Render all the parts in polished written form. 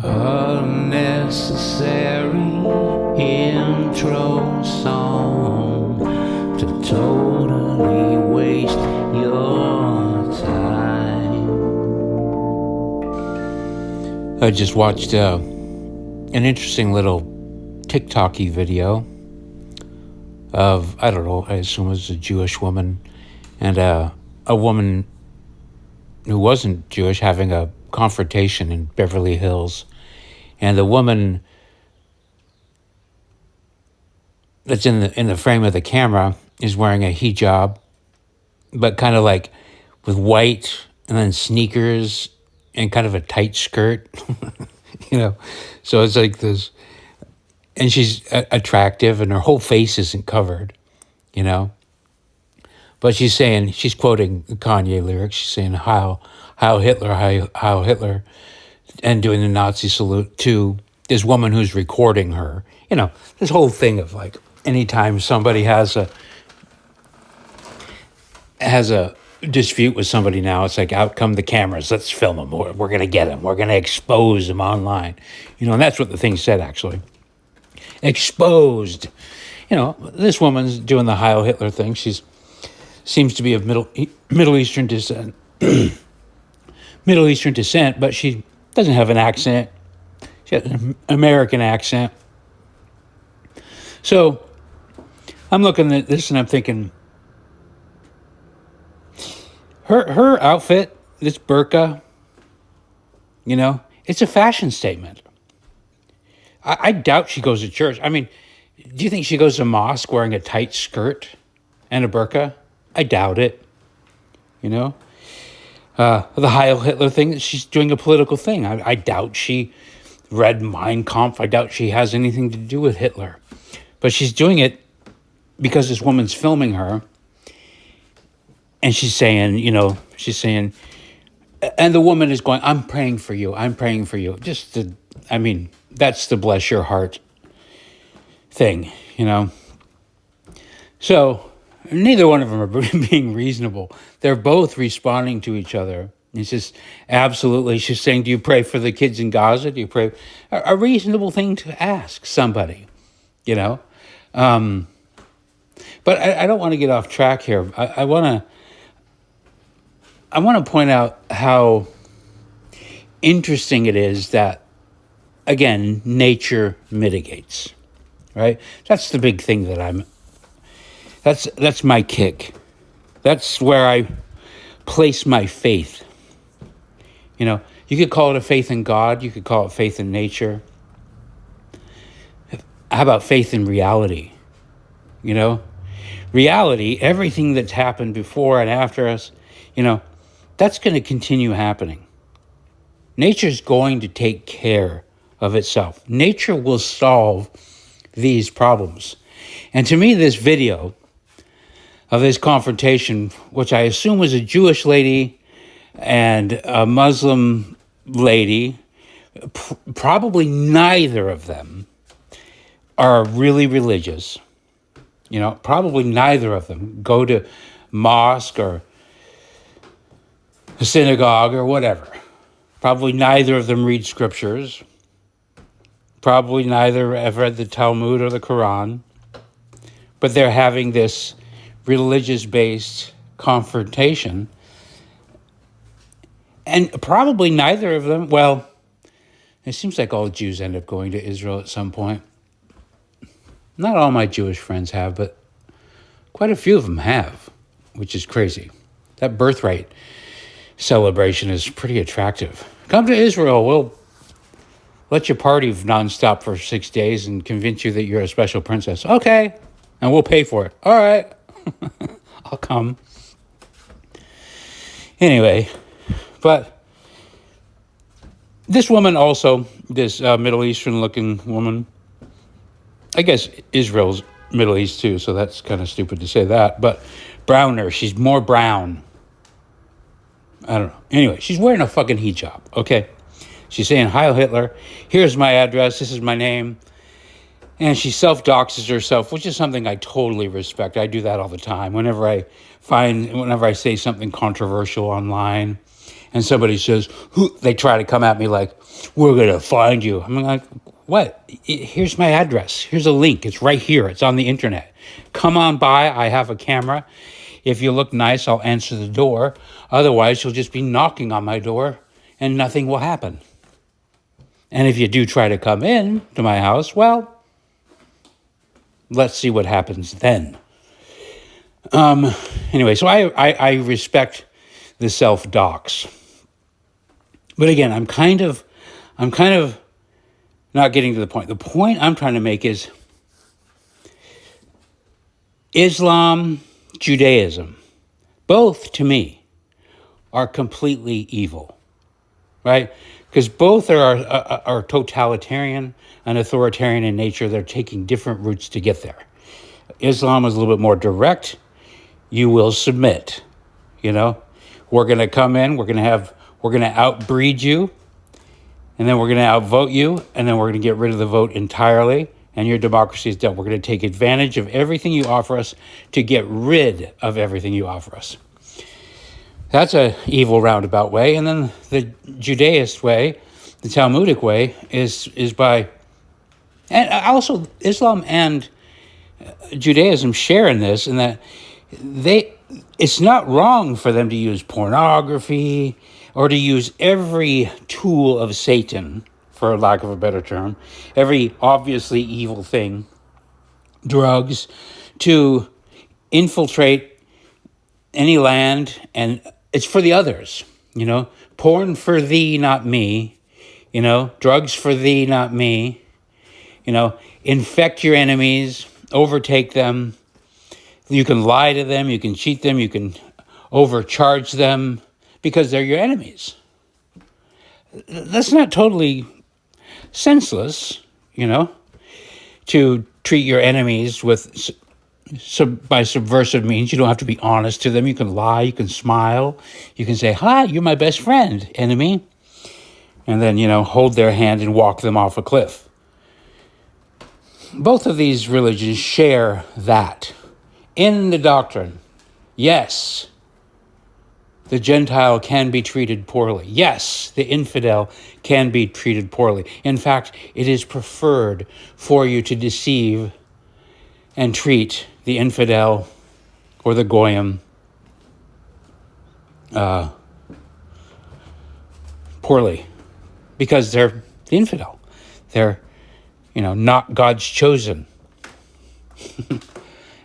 Unnecessary intro song to totally waste your time. I just watched an interesting little TikTok-y video of, I don't know, I assume it was a Jewish woman and a woman who wasn't Jewish having a confrontation in Beverly Hills. And the woman that's in the frame of the camera is wearing a hijab, but kind of like with white and then sneakers and kind of a tight skirt, So it's like this, and she's attractive and her whole face isn't covered, But she's quoting Kanye lyrics. She's saying, Heil Hitler, Heil Hitler, and doing the Nazi salute to this woman who's recording her. This whole thing of like, anytime somebody has a dispute with somebody now, it's like, out come the cameras, let's film them, we're going to get them, we're going to expose them online. And that's what the thing said, actually. Exposed. This woman's doing the Heil Hitler thing. Seems to be of Middle Eastern descent. Middle Eastern descent, but she doesn't have an accent. She has an American accent. So I'm looking at this and I'm thinking, her outfit, this burqa, it's a fashion statement. I doubt she goes to church. I mean, do you think she goes to mosque wearing a tight skirt and a burqa? I doubt it. The Heil Hitler thing, she's doing a political thing. I doubt she read Mein Kampf. I doubt she has anything to do with Hitler. But she's doing it because this woman's filming her. And she's saying, and the woman is going, I'm praying for you. I'm praying for you. That's the bless your heart thing, So neither one of them are being reasonable. They're both responding to each other. It's just absolutely, she's saying, do you pray for the kids in Gaza? Do you pray? A reasonable thing to ask somebody, But I don't want to get off track here. I want to point out how interesting it is that, again, nature mitigates, right? That's the big thing that's my kick. That's where I place my faith. You could call it a faith in God. You could call it faith in nature. How about faith in reality? Reality, everything that's happened before and after us, that's going to continue happening. Nature's going to take care of itself. Nature will solve these problems. And to me, this video of this confrontation, which I assume was a Jewish lady and a Muslim lady, probably neither of them are really religious. Probably neither of them go to mosque or a synagogue or whatever. Probably neither of them read scriptures. Probably neither have read the Talmud or the Quran. But they're having this religious-based confrontation. And probably neither of them, well, it seems like all Jews end up going to Israel at some point. Not all my Jewish friends have, but quite a few of them have, which is crazy. That birthright celebration is pretty attractive. Come to Israel, we'll let you party nonstop for 6 days and convince you that you're a special princess. Okay, and we'll pay for it. All right, I'll come. Anyway, but this woman also, this Middle Eastern looking woman, I guess Israel's Middle East too, so that's kind of stupid to say that, but browner, she's more brown. I don't know. Anyway, she's wearing a fucking hijab, okay? She's saying, Heil Hitler, here's my address, this is my name. And she self-doxes herself, which is something I totally respect. I do that all the time. Whenever I say something controversial online, and somebody says, they try to come at me like, we're going to find you. I'm like, what? Here's my address. Here's a link. It's right here. It's on the internet. Come on by. I have a camera. If you look nice, I'll answer the door. Otherwise, you'll just be knocking on my door and nothing will happen. And if you do try to come in to my house, well, let's see what happens then. Anyway, so I respect the self-docs. But again, I'm kind of not getting to the point. The point I'm trying to make is Islam, Judaism, both to me are completely evil, right? Because both are totalitarian and authoritarian in nature. They're taking different routes to get there. Islam is a little bit more direct. You will submit, We're going to come in, we're going to outbreed you, and then we're going to outvote you, and then we're going to get rid of the vote entirely, and your democracy is done. We're going to take advantage of everything you offer us to get rid of everything you offer us. That's an evil roundabout way. And then the Judaist way, the Talmudic way, is by... And also, Islam and Judaism share in this, in that it's not wrong for them to use pornography or to use every tool of Satan, for lack of a better term, every obviously evil thing, drugs, to infiltrate any land, and it's for the others, porn for thee, not me, drugs for thee, not me, infect your enemies, overtake them. You can lie to them, you can cheat them, you can overcharge them because they're your enemies. That's not totally senseless, to treat your enemies by subversive means. You don't have to be honest to them. You can lie, you can smile, you can say, hi, you're my best friend, enemy. And then, hold their hand and walk them off a cliff. Both of these religions share that. In the doctrine, yes, the Gentile can be treated poorly. Yes, the infidel can be treated poorly. In fact, it is preferred for you to deceive and treat the infidel or the goyim poorly, because they're the infidel. They're, not God's chosen.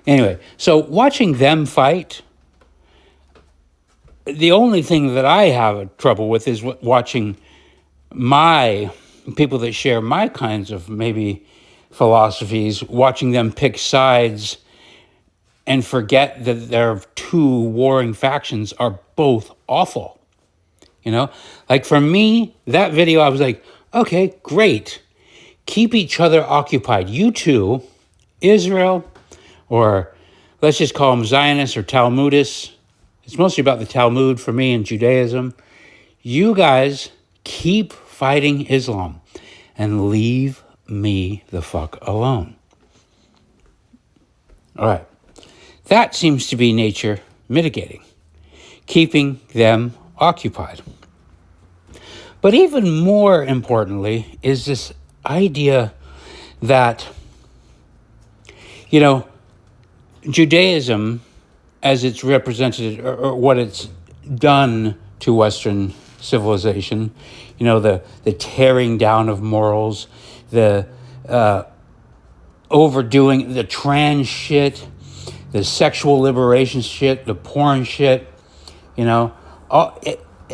Anyway, so watching them fight, the only thing that I have trouble with is watching my people that share my kinds of maybe philosophies, watching them pick sides and forget that their two warring factions are both awful. Like for me, that video, I was like, okay, great. Keep each other occupied. You two, Israel, or let's just call them Zionists or Talmudists. It's mostly about the Talmud for me and Judaism. You guys keep fighting Islam and leave me the fuck alone. All right. That seems to be nature mitigating, keeping them occupied. But even more importantly is this idea that, Judaism, as it's represented or what it's done to Western civilization, the tearing down of morals, the overdoing, the trans shit, the sexual liberation shit, the porn shit, it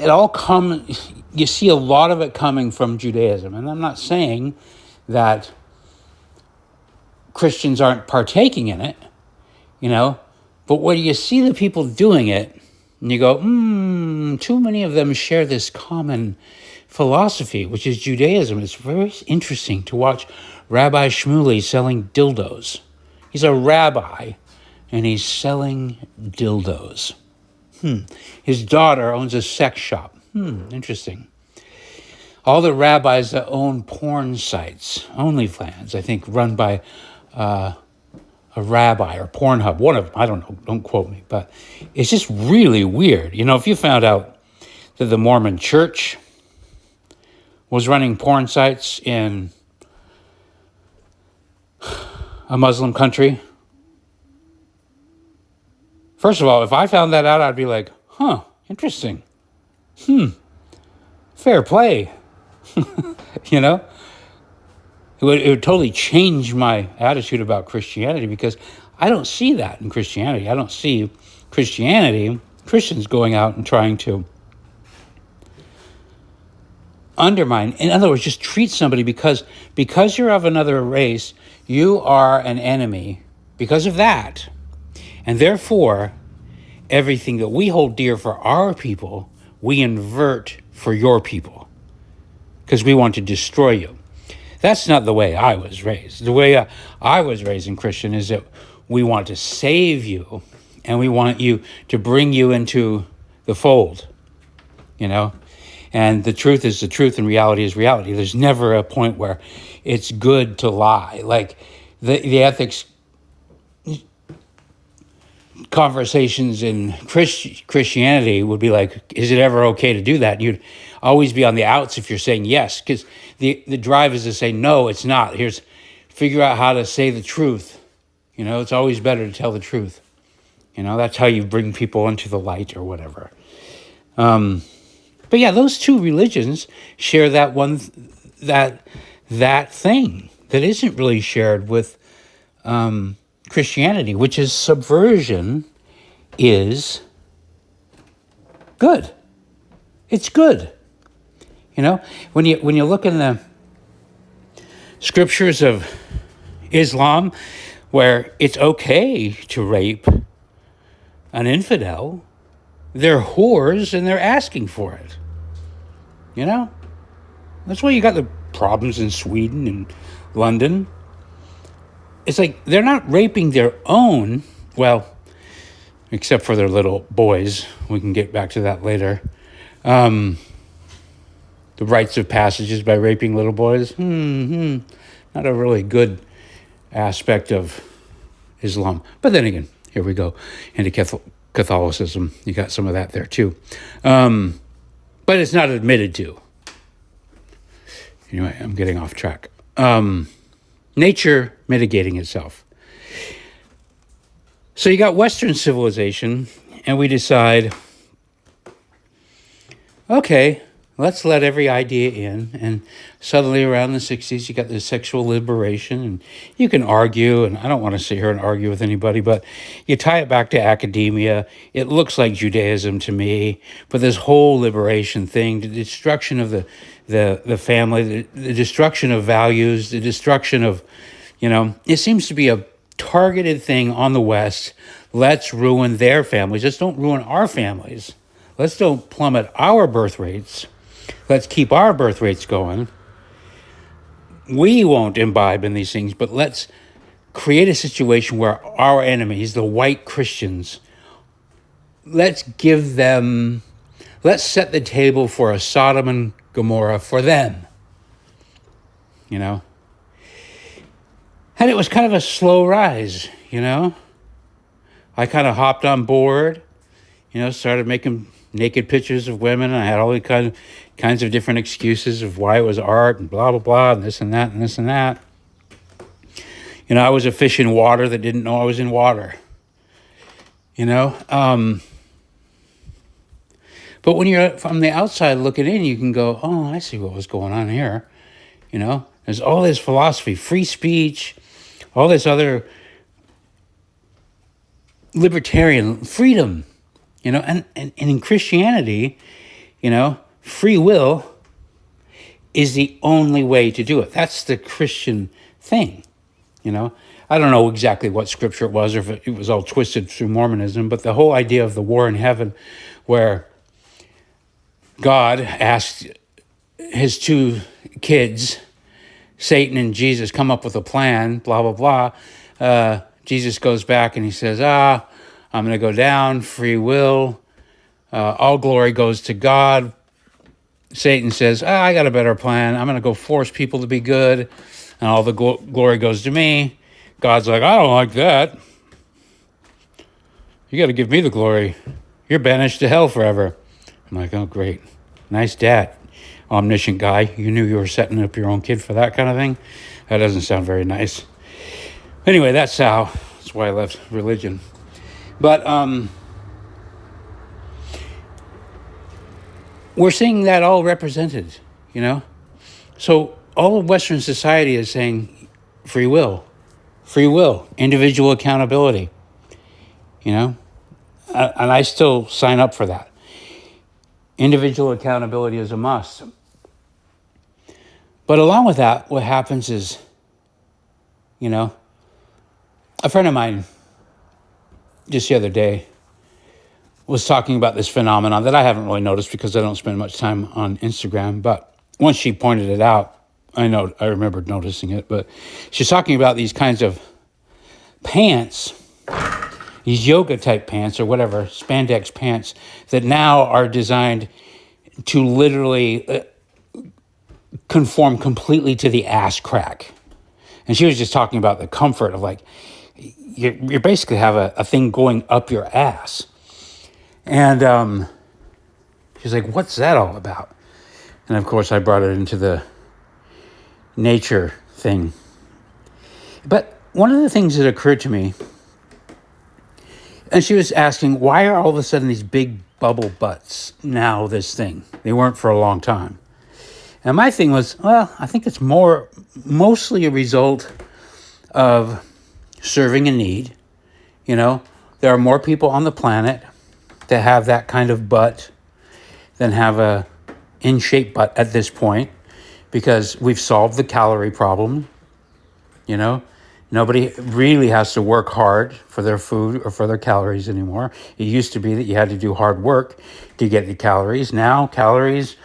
all comes, you see a lot of it coming from Judaism. And I'm not saying that Christians aren't partaking in it, but when you see the people doing it, and you go, too many of them share this common philosophy, which is Judaism. It's very interesting to watch Rabbi Shmuley selling dildos. He's a rabbi, and he's selling dildos. His daughter owns a sex shop. Interesting. All the rabbis that own porn sites, OnlyFans, I think, run by a rabbi or Pornhub, one of them, I don't know, don't quote me, but it's just really weird. If you found out that the Mormon Church was running porn sites in a Muslim country. First of all, if I found that out, I'd be like, interesting. Fair play. You know? It would totally change my attitude about Christianity, because I don't see that in Christianity. I don't see Christians going out and trying to undermine. In other words, just treat somebody because you're of another race, you are an enemy because of that. And therefore, everything that we hold dear for our people, we invert for your people because we want to destroy you. That's not the way I was raised. The way I was raised in Christian is that we want to save you, and we want you to bring you into the fold, you know? And the truth is the truth, and reality is reality. There's never a point where it's good to lie. Like the ethics conversations in Christianity would be like, is it ever okay to do that? You'd always be on the outs if you're saying yes, because the drive is to say, no, it's not. Figure out how to say the truth. You know, it's always better to tell the truth. You know, that's how you bring people into the light or whatever. But yeah, those two religions share that thing that isn't really shared with Christianity, which is subversion is good. It's good. You know, when you look in the scriptures of Islam, where it's okay to rape an infidel, they're whores and they're asking for it. You know? That's why you got the problems in Sweden and London. It's like they're not raping their own, well, except for their little boys. We can get back to that later. The rites of passages by raping little boys. Not a really good aspect of Islam. But then again, here we go into Catholicism. You got some of that there too. But it's not admitted to. Anyway, I'm getting off track. Nature mitigating itself. So you got Western civilization, and we decide, okay, let's let every idea in. And suddenly around the 60s, you got this sexual liberation, and you can argue, and I don't want to sit here and argue with anybody, but you tie it back to academia. It looks like Judaism to me, but this whole liberation thing, the destruction of the family, the destruction of values, the destruction of, it seems to be a targeted thing on the West. Let's ruin their families. Just don't ruin our families. Let's don't plummet our birth rates. Let's keep our birth rates going. We won't imbibe in these things, but let's create a situation where our enemies, the white Christians, let's set the table for a Sodom and Gomorrah for them. And it was kind of a slow rise, I kind of hopped on board, started making naked pictures of women. And I had all the kinds of different excuses of why it was art and blah, blah, blah, and this and that and this and that. I was a fish in water that didn't know I was in water, But when you're from the outside looking in, you can go, oh, I see what was going on here. There's all this philosophy, free speech, all this other libertarian freedom, and in Christianity, free will is the only way to do it. That's the Christian thing, I don't know exactly what scripture it was, or if it was all twisted through Mormonism, but the whole idea of the war in heaven, where God asked his two kids, Satan and Jesus, come up with a plan, blah, blah, blah. Jesus goes back and he says, I'm going to go down, free will. All glory goes to God. Satan says, I got a better plan. I'm going to go force people to be good, and all the glory goes to me. God's like, I don't like that. You got to give me the glory. You're banished to hell forever. I'm like, oh, great. Nice dad, omniscient guy. You knew you were setting up your own kid for that kind of thing? That doesn't sound very nice. Anyway, that's how. That's why I left religion. But we're seeing that all represented, you know? So all of Western society is saying free will, individual accountability, you know? And I still sign up for that. Individual accountability is a must. But along with that, what happens is, you know, a friend of mine just the other day was talking about this phenomenon that I haven't really noticed because I don't spend much time on Instagram. But once she pointed it out, I remembered noticing it. But she's talking about these kinds of pants, these yoga type pants or whatever, spandex pants that now are designed to literally conform completely to the ass crack. And she was just talking about the comfort of like, you basically have a thing going up your ass. And she's like, what's that all about? And of course I brought it into the nature thing. But one of the things that occurred to me, and she was asking, why are all of a sudden these big bubble butts now this thing? They weren't for a long time. And my thing was, well, I think it's mostly a result of serving a need. You know, there are more people on the planet that have that kind of butt than have a in-shape butt at this point, because we've solved the calorie problem. You know, nobody really has to work hard for their food or for their calories anymore. It used to be that you had to do hard work to get the calories. Now calories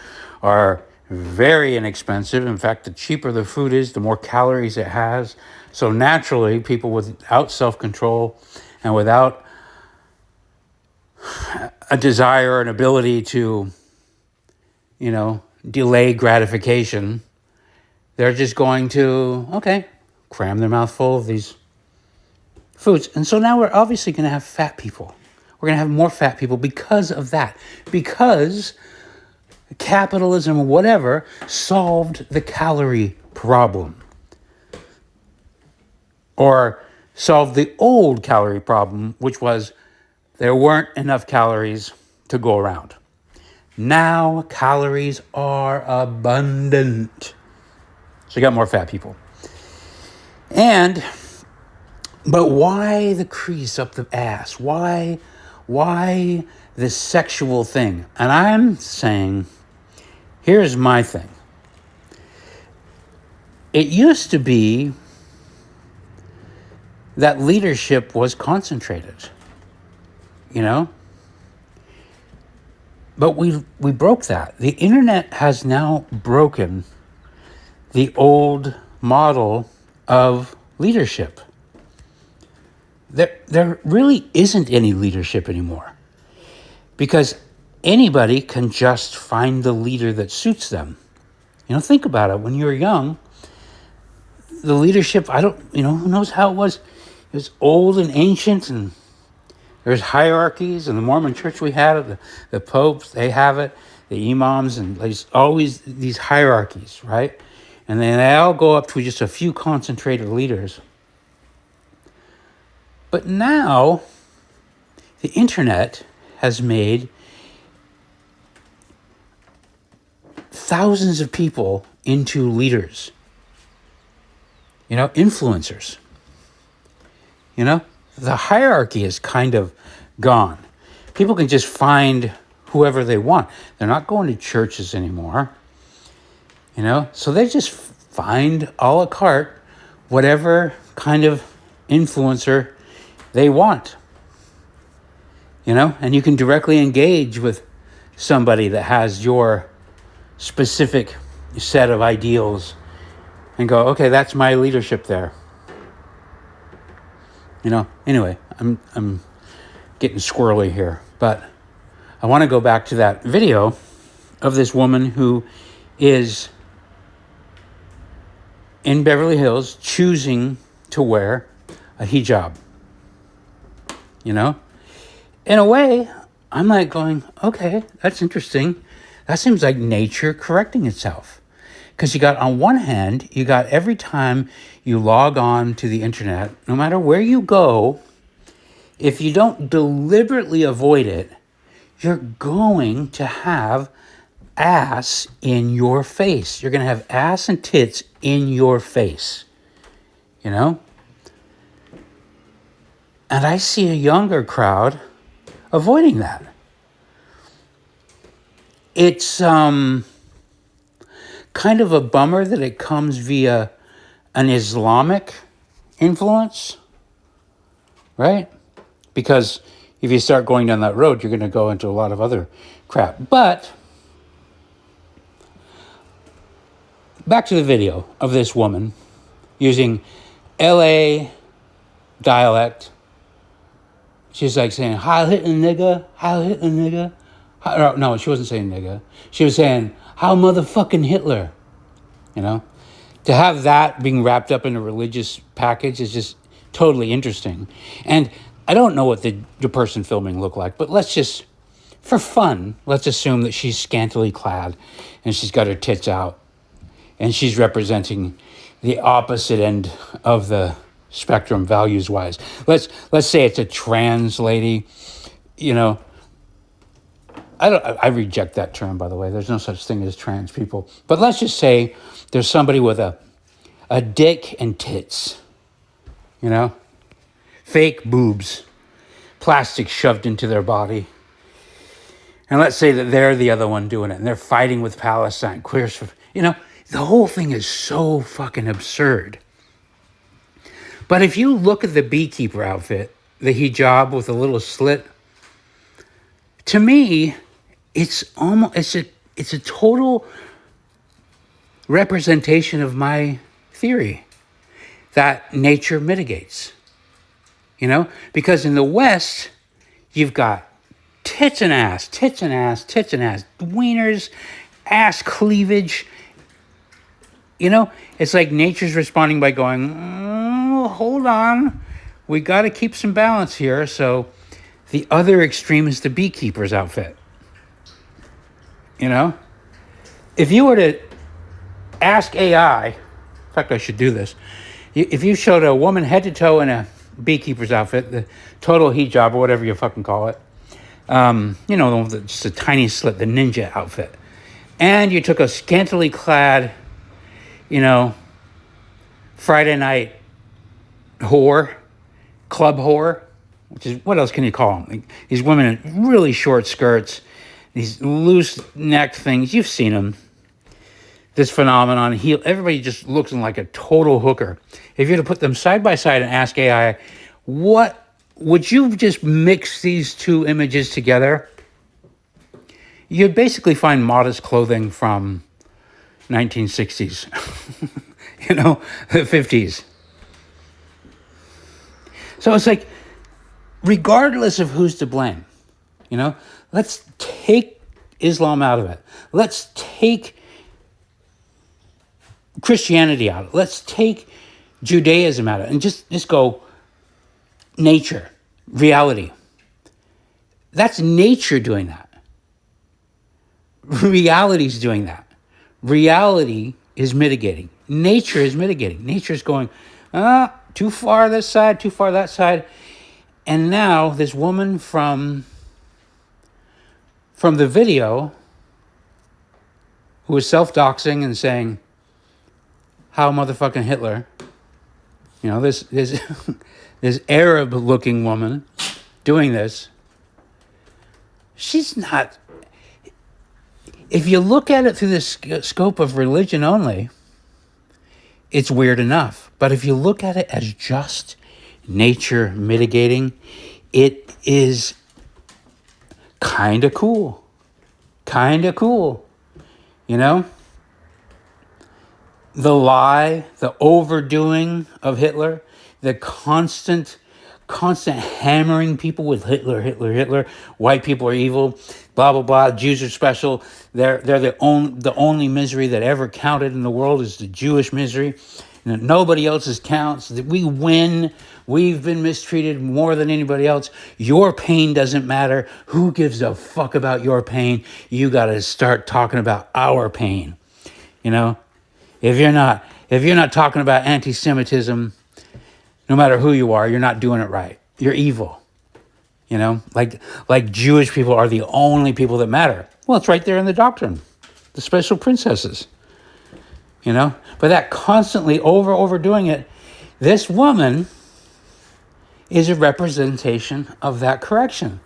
are very inexpensive. In fact, the cheaper the food is, the more calories it has. So naturally, people without self-control and without a desire or an ability to, you know, delay gratification, they're just going to, okay, cram their mouth full of these foods. And so now we're obviously going to have fat people. We're going to have more fat people because of that. Because capitalism or whatever solved the calorie problem. Or solved the old calorie problem, which was there weren't enough calories to go around. Now calories are abundant. So you got more fat people. But why the crease up the ass? Why this sexual thing? And I'm saying, here's my thing. It used to be that leadership was concentrated, you know? But we broke that. The internet has now broken the old model of leadership. There really isn't any leadership anymore, because anybody can just find the leader that suits them. You know, think about it. When you were young, the leadership, who knows how it was? It was old and ancient, and there's hierarchies. In the Mormon church we had, the popes, they have it, the imams, and there's always these hierarchies, right? And then they all go up to just a few concentrated leaders. But now, the internet has made thousands of people into leaders. You know, influencers. You know, the hierarchy is kind of gone. People can just find whoever they want. They're not going to churches anymore. You know, so they just find a la carte whatever kind of influencer they want. You know, and you can directly engage with somebody that has your specific set of ideals and go, okay, that's my leadership there. You know, anyway, I'm getting squirrely here, but I want to go back to that video of this woman who is in Beverly Hills choosing to wear a hijab. You know, in a way, I'm like going, okay, that's interesting. That seems like nature correcting itself. Because you got, on one hand, you got every time you log on to the internet, no matter where you go, if you don't deliberately avoid it, you're going to have ass in your face. You're going to have ass and tits in your face. You know? And I see a younger crowd avoiding that. It's kind of a bummer that it comes via an Islamic influence, right? Because if you start going down that road, you're going to go into a lot of other crap. But back to the video of this woman using LA dialect. She's like saying, "How hitting nigga, how hitting nigga." No, she wasn't saying nigga. She was saying, "How motherfucking Hitler." You know? To have that being wrapped up in a religious package is just totally interesting. And I don't know what the person filming looked like, but let's just, for fun, let's assume that she's scantily clad and she's got her tits out and she's representing the opposite end of the spectrum values-wise. Let's say it's a trans lady, you know. I reject that term, by the way. There's no such thing as trans people. But let's just say there's somebody with a dick and tits, you know, fake boobs, plastic shoved into their body. And let's say that they're the other one doing it, and they're fighting with Palestine, queers for, you know, the whole thing is so fucking absurd. But if you look at the beekeeper outfit, the hijab with a little slit, to me, it's a total representation of my theory that nature mitigates. You know, because in the West, you've got tits and ass, tits and ass, tits and ass, wieners, ass cleavage. You know, it's like nature's responding by going, hold on, we got to keep some balance here. So the other extreme is the beekeeper's outfit. You know, if you were to ask AI, in fact, I should do this. If you showed a woman head to toe in a beekeeper's outfit, the total hijab or whatever you fucking call it, you know, just a tiny slit, the ninja outfit, and you took a scantily clad, you know, Friday night whore, club whore, which is, what else can you call them? Like, these women in really short skirts, these loose neck things, you've seen them. This phenomenon, everybody just looks like a total hooker. If you were to put them side by side and ask AI, what would you just mix these two images together? You'd basically find modest clothing from 1960s, you know, the 50s. So it's like, regardless of who's to blame, you know, let's take Islam out of it. Let's take Christianity out of it. Let's take Judaism out of it and just go nature, reality. That's nature doing that. Reality's doing that. Reality is mitigating. Nature is mitigating. Nature's going, too far this side, too far that side. And now this woman from the video who was self-doxing and saying, "How motherfucking Hitler," you know, this Arab-looking woman doing this, she's not, if you look at it through the scope of religion only, it's weird enough. But if you look at it as just nature mitigating, it is kind of cool. You know? The lie, the overdoing of Hitler, the constant hammering people with Hitler. White people are evil, blah blah blah. Jews are special. They're the only misery that ever counted in the world is the Jewish misery. And nobody else's counts. That we win We've been mistreated more than anybody else. Your pain doesn't matter. Who gives a fuck about your pain? You got to start talking about our pain. You know, if you're not talking about anti-Semitism, no matter who you are, you're not doing it right. You're evil. You know, like Jewish people are the only people that matter. Well, it's right there in the doctrine, the special princesses. You know, but that constantly overdoing it, this woman is a representation of that correction.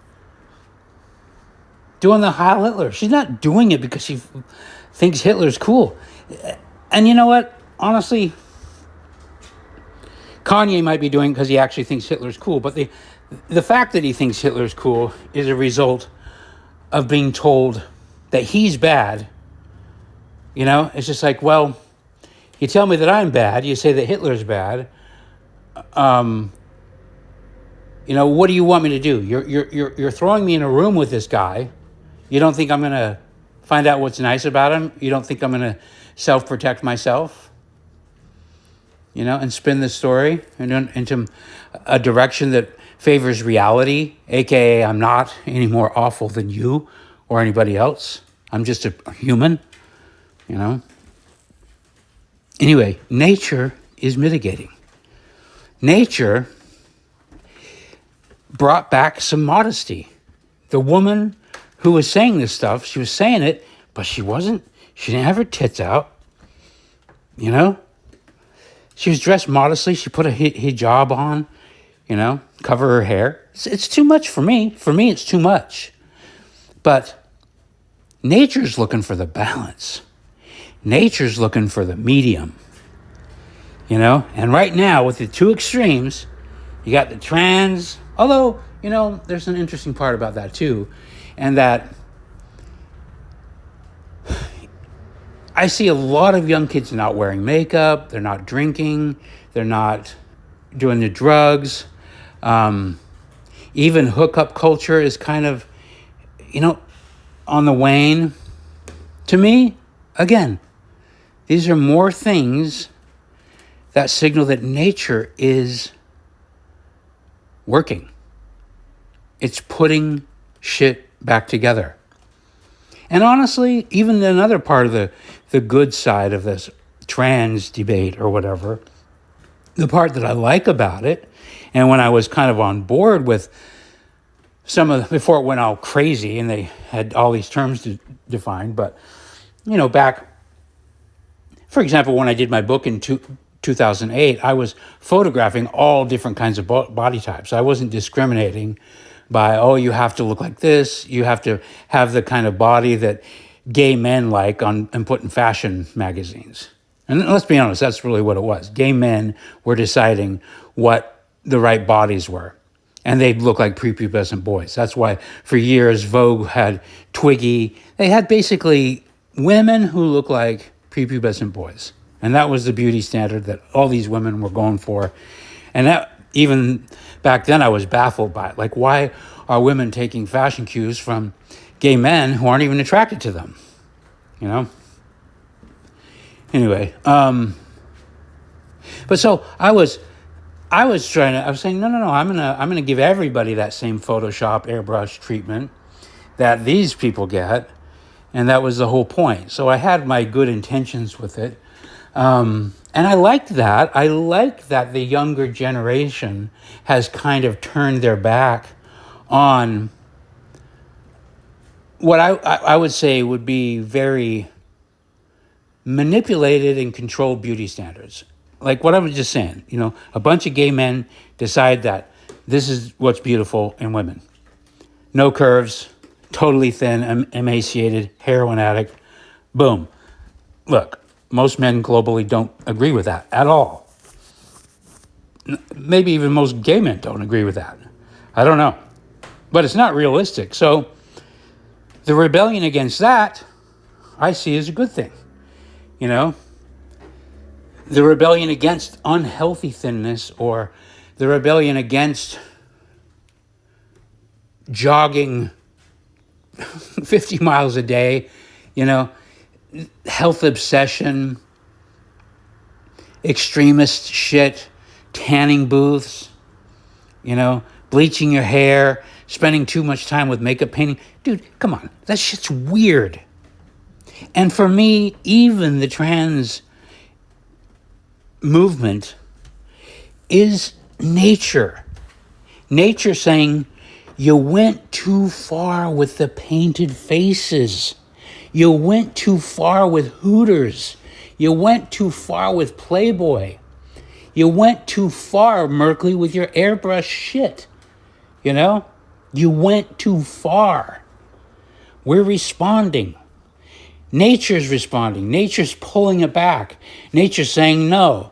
Doing the Heil Hitler. She's not doing it because she thinks Hitler's cool. And you know what? Honestly, Kanye might be doing it because he actually thinks Hitler's cool. But the fact that he thinks Hitler's cool is a result of being told that he's bad. You know, it's just like, well, you tell me that I'm bad. You say that Hitler's bad. You know, what do you want me to do? You're throwing me in a room with this guy. You don't think I'm going to find out what's nice about him? You don't think I'm going to self-protect myself? You know, and spin the story into a direction that favors reality, aka I'm not any more awful than you or anybody else. I'm just a human, you know. Anyway, nature is mitigating. Nature brought back some modesty. The woman who was saying this stuff, she was saying it, but she didn't have her tits out, you know? She was dressed modestly. She put a hijab on, you know, cover her hair. It's too much for me. For me, it's too much. But nature's looking for the balance. Nature's looking for the medium, you know? And right now, with the two extremes, you got the trans, although, you know, there's an interesting part about that too, and that I see a lot of young kids not wearing makeup, they're not drinking, they're not doing the drugs. Even hookup culture is kind of, you know, on the wane. To me, again, these are more things that signal that nature is working. It's putting shit back together. And honestly, even another part of the good side of this trans debate or whatever, the part that I like about it, and when I was kind of on board with before it went all crazy and they had all these terms defined, but, you know, back, for example, when I did my book in 2008, I was photographing all different kinds of body types. I wasn't discriminating by, oh, you have to look like this, you have to have the kind of body that gay men like and put in fashion magazines. And let's be honest, that's really what it was. Gay men were deciding what the right bodies were. And they'd look like prepubescent boys. That's why for years Vogue had Twiggy. They had basically women who look like prepubescent boys. And that was the beauty standard that all these women were going for. And that, even back then, I was baffled by it. Like, why are women taking fashion cues from gay men who aren't even attracted to them? You know? Anyway, but so I was saying, no, I'm gonna give everybody that same Photoshop airbrush treatment that these people get. And that was the whole point. So I had my good intentions with it. And I liked that. I like that the younger generation has kind of turned their back on what I would say would be very manipulated and controlled beauty standards. Like what I was just saying, you know, a bunch of gay men decide that this is what's beautiful in women. No curves, totally thin, emaciated, heroin addict, boom. Look, most men globally don't agree with that at all. Maybe even most gay men don't agree with that. I don't know. But it's not realistic. So the rebellion against that, I see as a good thing. You know? The rebellion against unhealthy thinness, or the rebellion against jogging 50 miles a day, you know, health obsession, extremist shit, tanning booths, bleaching your hair, spending too much time with makeup painting. Dude, come on. That shit's weird. And for me, even the trans movement is nature. Nature saying, you went too far with the painted faces. You went too far with Hooters. You went too far with Playboy. You went too far, Merkley, with your airbrush shit. You went too far. We're responding. Nature's responding. Nature's pulling it back. Nature's saying no.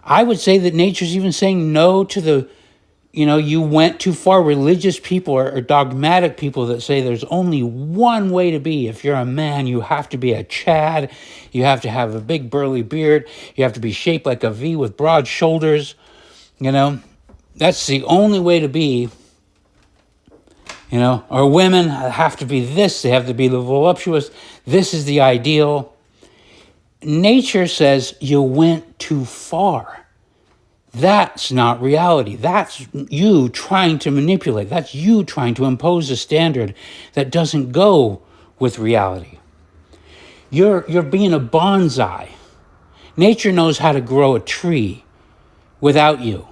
I would say that nature's even saying no to the, you went too far. Religious people or dogmatic people that say there's only one way to be. If you're a man, you have to be a Chad. You have to have a big burly beard. You have to be shaped like a V with broad shoulders. That's the only way to be. Or women have to be this. They have to be the voluptuous. This is the ideal. Nature says you went too far. That's not reality. That's you trying to manipulate. That's you trying to impose a standard that doesn't go with reality. You're being a bonsai. Nature knows how to grow a tree without you.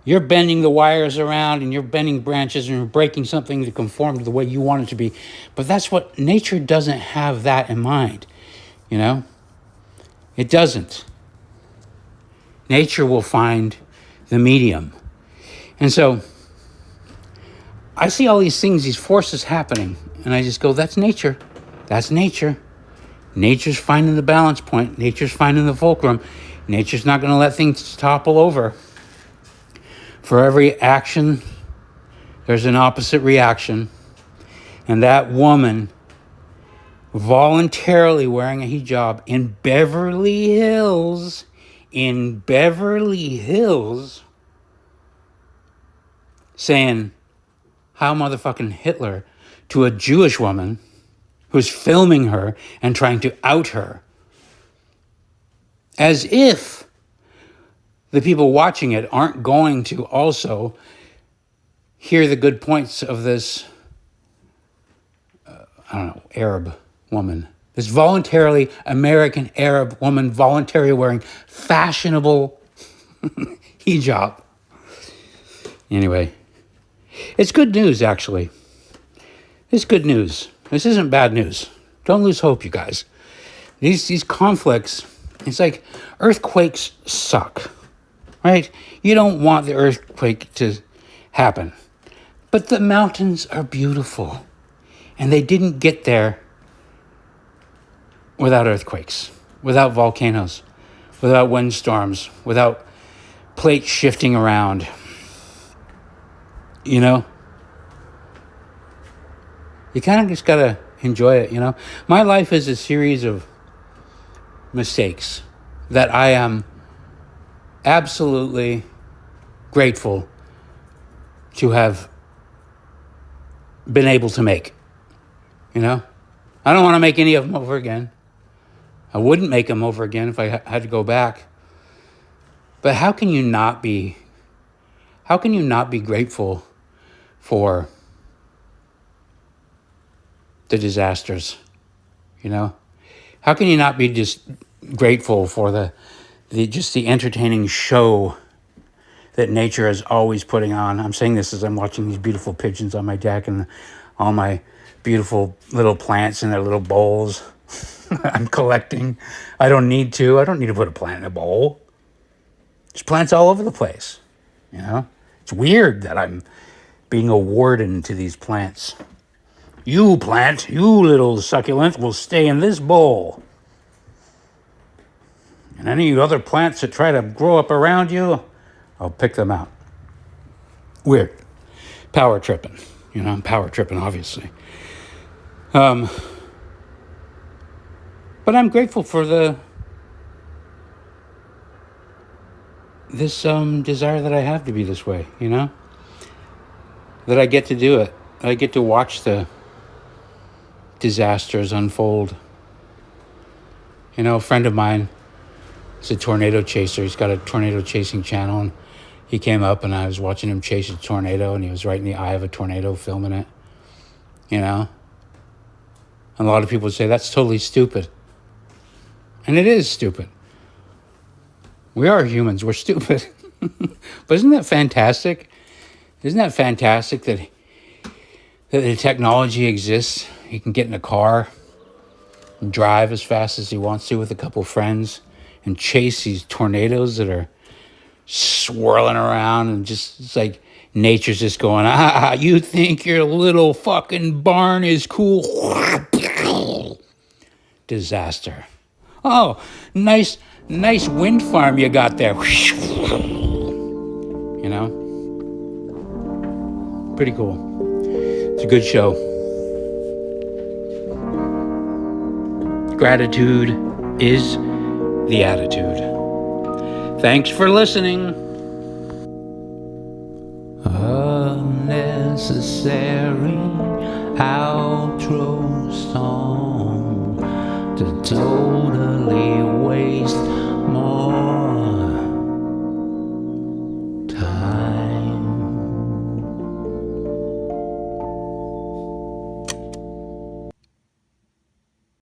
You're bending the wires around and you're bending branches and you're breaking something to conform to the way you want it to be. But that's what nature doesn't have that in mind. It doesn't. Nature will find the medium. And so I see all these things, these forces happening, and I just go, that's nature. That's nature. Nature's finding the balance point. Nature's finding the fulcrum. Nature's not going to let things topple over. For every action, there's an opposite reaction. And that woman voluntarily wearing a hijab in Beverly Hills, saying, how motherfucking Hitler to a Jewish woman who's filming her and trying to out her. As if the people watching it aren't going to also hear the good points of this, Arab woman. This voluntarily American Arab woman voluntarily wearing fashionable hijab. Anyway, it's good news, actually. It's good news. This isn't bad news. Don't lose hope, you guys. These conflicts, it's like earthquakes suck, right? You don't want the earthquake to happen. But the mountains are beautiful. And they didn't get there without earthquakes, without volcanoes, without windstorms, without plates shifting around. You kind of just got to enjoy it, My life is a series of mistakes that I am absolutely grateful to have been able to make. I don't want to make any of them over again. I wouldn't make them over again if I had to go back. But how can you not be grateful for the disasters? How can you not be just grateful for the entertaining show that nature is always putting on? I'm saying this as I'm watching these beautiful pigeons on my deck and all my beautiful little plants in their little bowls. I'm collecting. I don't need to put a plant in a bowl. There's plants all over the place. It's weird that I'm being a warden to these plants. You plant, you little succulent, will stay in this bowl. And any other plants that try to grow up around you, I'll pick them out. Weird. Power tripping. I'm power tripping, obviously. But I'm grateful for this desire that I have to be this way, that I get to do it. I get to watch the disasters unfold. A friend of mine He's a tornado chaser. He's got a tornado chasing channel, and he came up, and I was watching him chase a tornado, and he was right in the eye of a tornado filming it, you know? And a lot of people would say, that's totally stupid. And it is stupid. We are humans. We're stupid. But isn't that fantastic? Isn't that fantastic that the technology exists? He can get in a car and drive as fast as he wants to with a couple friends and chase these tornadoes that are swirling around, and just, it's like nature's just going, you think your little fucking barn is cool? Disaster. Oh, nice wind farm you got there. You know? Pretty cool. It's a good show. Gratitude is the attitude. Thanks for listening. Unnecessary outro song to totally waste more